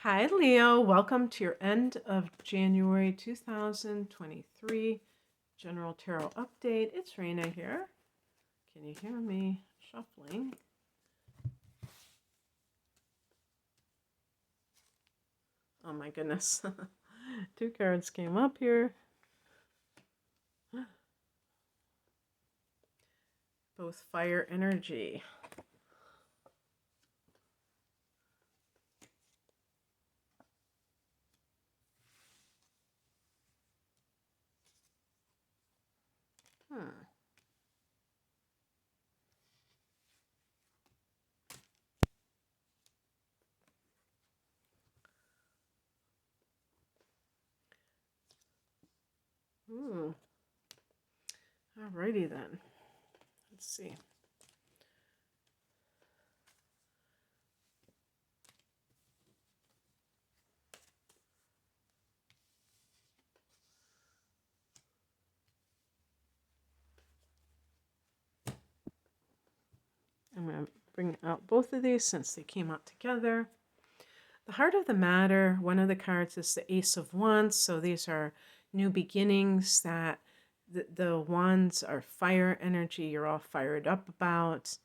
Hi, Leo. Welcome to your end of January 2023 General Tarot Update. It's Raina here. Can you hear me shuffling? Oh my goodness. Two cards came up here. Both fire energy. Hmm. Ooh. Alrighty then. Let's see. I'm going to bring out both of these since they came out together. The heart of the matter, one of the cards is the Ace of Wands. So these are new beginnings that the wands are fire energy. You're all fired up about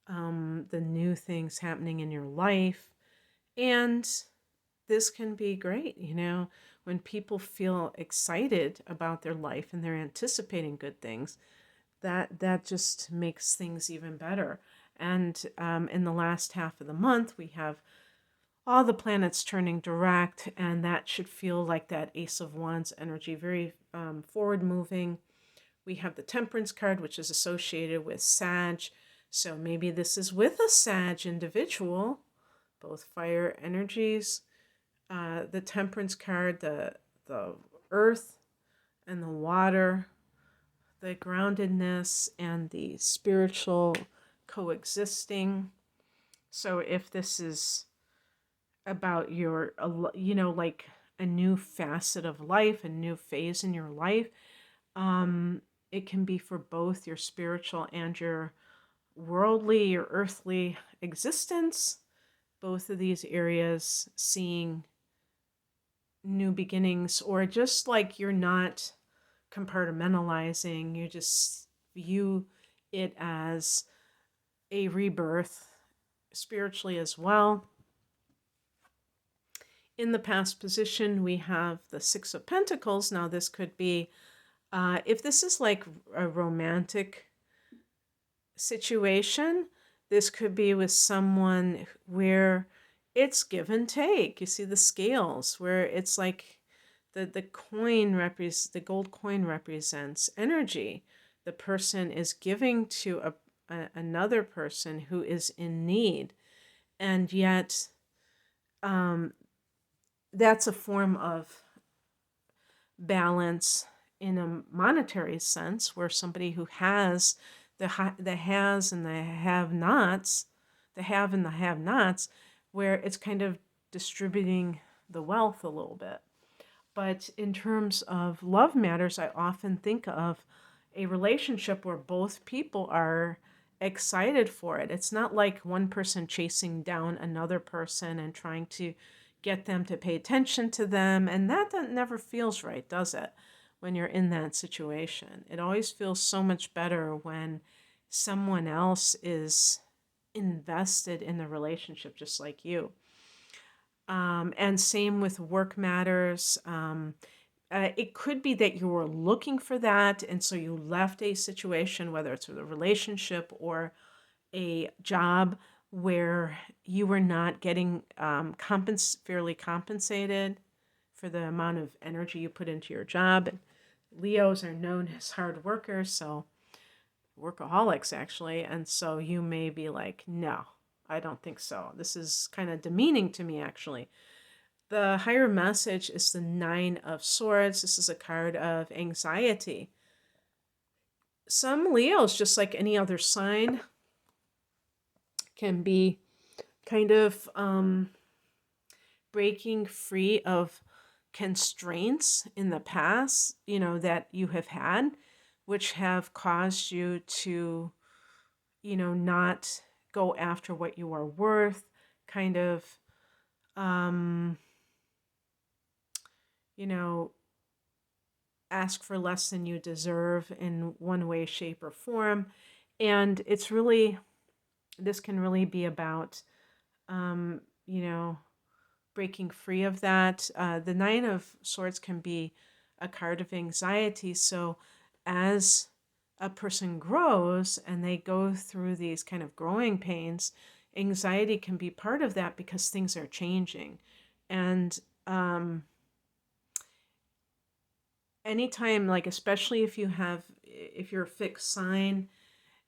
the new things happening in your life. And this can be great, when people feel excited about their life and they're anticipating good things, that just makes things even better. And in the last half of the month, we have all the planets turning direct, and that should feel like that Ace of Wands energy, very forward moving. We have the Temperance card, which is associated with Sag. So maybe this is with a Sag individual, both fire energies. The Temperance card, the earth and the water, the groundedness and the spiritual coexisting. So if this is about your, like a new facet of life, a new phase in your life, it can be for both your spiritual and your worldly, your earthly existence. Both of these areas seeing new beginnings, or just like you're not compartmentalizing, you just view it as a rebirth spiritually as well. In the past position, we have the Six of Pentacles. Now, this could be, if this is like a romantic situation, this could be with someone where it's give and take. You see the scales where it's like the gold coin represents energy. The person is giving to another person who is in need, and yet um, that's a form of balance in a monetary sense, where somebody who has the has and the have-nots, the have and the have-nots, where it's kind of distributing the wealth a little bit. But in terms of love matters, I often think of a relationship where both people are excited for it. It's not like one person chasing down another person and trying to get them to pay attention to them. And that never feels right, does it? When you're in that situation, it always feels so much better when someone else is invested in the relationship, just like you. And same with work matters. It could be that you were looking for that, and so you left a situation, whether it's with a relationship or a job, where you were not getting fairly compensated for the amount of energy you put into your job. And Leos are known as hard workers, so workaholics actually, and so you may be like, no, I don't think so. This is kind of demeaning to me, actually. The higher message is the Nine of Swords. This is a card of anxiety. Some Leos, just like any other sign, can be kind of breaking free of constraints in the past, that you have had, which have caused you to, not go after what you are worth, kind of um, you know, ask for less than you deserve in one way, shape, or form. And it's really, this can really be about, um, you know, breaking free of that. The Nine of Swords can be a card of anxiety. So as a person grows and they go through these kind of growing pains, anxiety can be part of that because things are changing. And anytime, like especially if you're a fixed sign,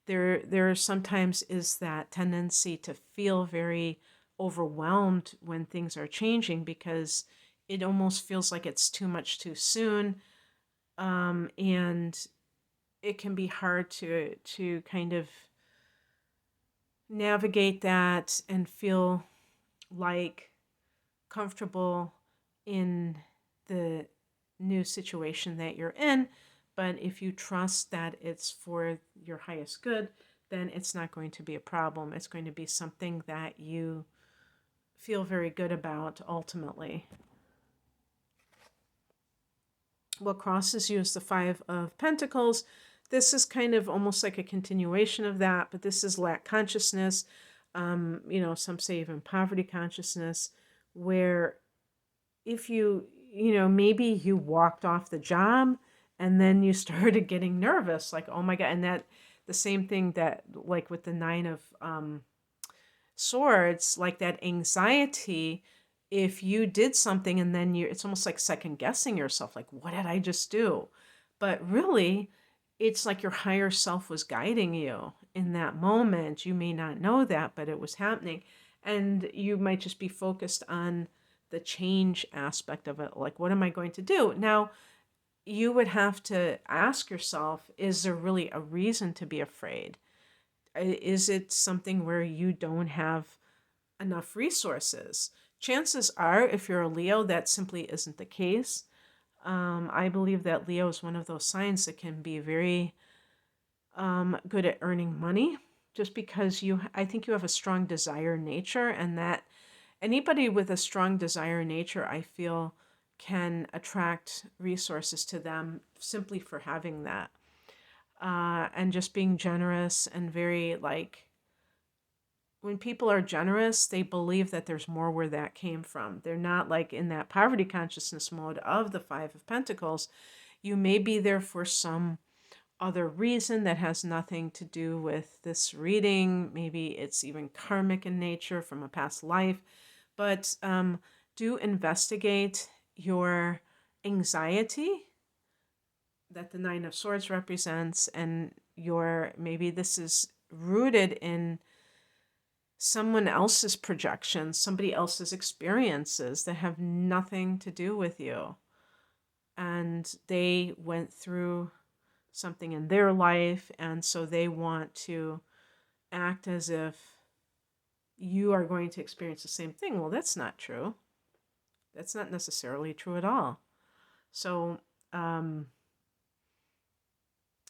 there sometimes is that tendency to feel very overwhelmed when things are changing because it almost feels like it's too much too soon, and it can be hard to kind of navigate that and feel like comfortable in the new situation that you're in. But if you trust that it's for your highest good, then it's not going to be a problem. It's going to be something that you feel very good about ultimately. What crosses you is the Five of Pentacles. This is kind of almost like a continuation of that, but this is lack consciousness. Some say even poverty consciousness, where if maybe you walked off the job and then you started getting nervous, like, oh my God. And that the same thing that, like with the Nine of Swords, like that anxiety, if you did something and then it's almost like second guessing yourself, like, what did I just do? But really, it's like your higher self was guiding you in that moment. You may not know that, but it was happening. And you might just be focused on the change aspect of it. Like, what am I going to do? Now, you would have to ask yourself, is there really a reason to be afraid? Is it something where you don't have enough resources? Chances are, if you're a Leo, that simply isn't the case. I believe that Leo is one of those signs that can be very good at earning money, just because I think you have a strong desire nature, and that anybody with a strong desire nature, I feel, can attract resources to them simply for having that. And just being generous and very like, when people are generous, they believe that there's more where that came from. They're not like in that poverty consciousness mode of the Five of Pentacles. You may be there for some other reason that has nothing to do with this reading. Maybe it's even karmic in nature from a past life. But do investigate your anxiety that the Nine of Swords represents, and maybe this is rooted in someone else's projections, somebody else's experiences that have nothing to do with you. And they went through something in their life, and so they want to act as if you are going to experience the same thing. Well, that's not true. That's not necessarily true at all. So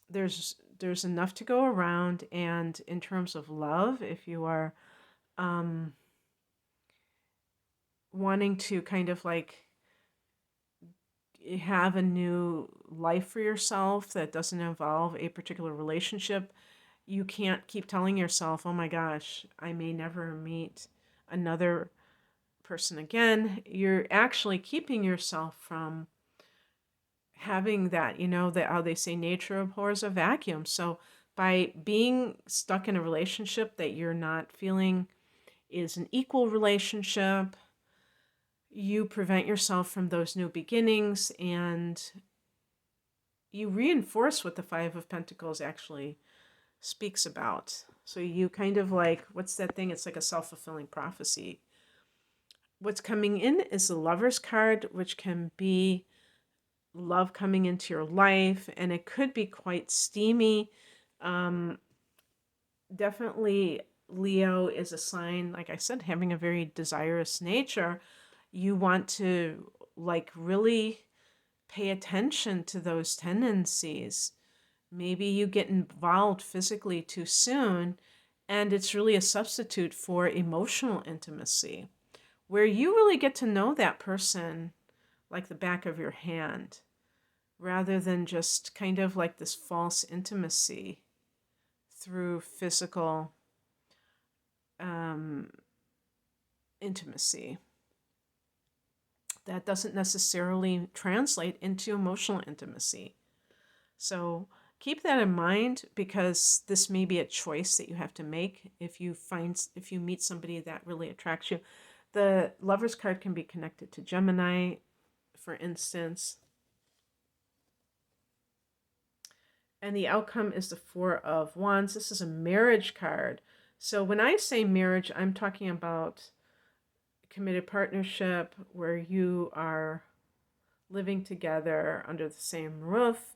there's enough to go around, and in terms of love, if you are wanting to kind of like have a new life for yourself that doesn't involve a particular relationship, you can't keep telling yourself, oh my gosh, I may never meet another person again. You're actually keeping yourself from having that, that how they say nature abhors a vacuum. So by being stuck in a relationship that you're not feeling is an equal relationship, you prevent yourself from those new beginnings, and you reinforce what the Five of Pentacles actually speaks about. So you kind of like, what's that thing? It's like a self-fulfilling prophecy. What's coming in is the Lover's card, which can be love coming into your life, and it could be quite steamy. Definitely Leo is a sign, like I said, having a very desirous nature. You want to like really pay attention to those tendencies. Maybe you get involved physically too soon, and it's really a substitute for emotional intimacy. where you really get to know that person like the back of your hand, rather than just kind of like this false intimacy through physical um, intimacy. That doesn't necessarily translate into emotional intimacy. So keep that in mind, because this may be a choice that you have to make if you meet somebody that really attracts you. The Lover's card can be connected to Gemini, for instance. And the outcome is the Four of Wands. This is a marriage card. So when I say marriage, I'm talking about committed partnership where you are living together under the same roof.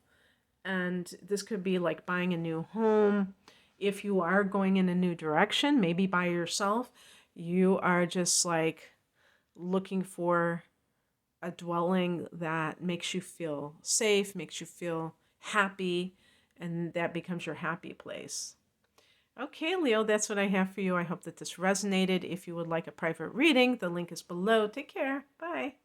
And this could be like buying a new home. If you are going in a new direction, maybe by yourself, you are just like looking for a dwelling that makes you feel safe, makes you feel happy, and that becomes your happy place. Okay, Leo, that's what I have for you. I hope that this resonated. If you would like a private reading, the link is below. Take care. Bye.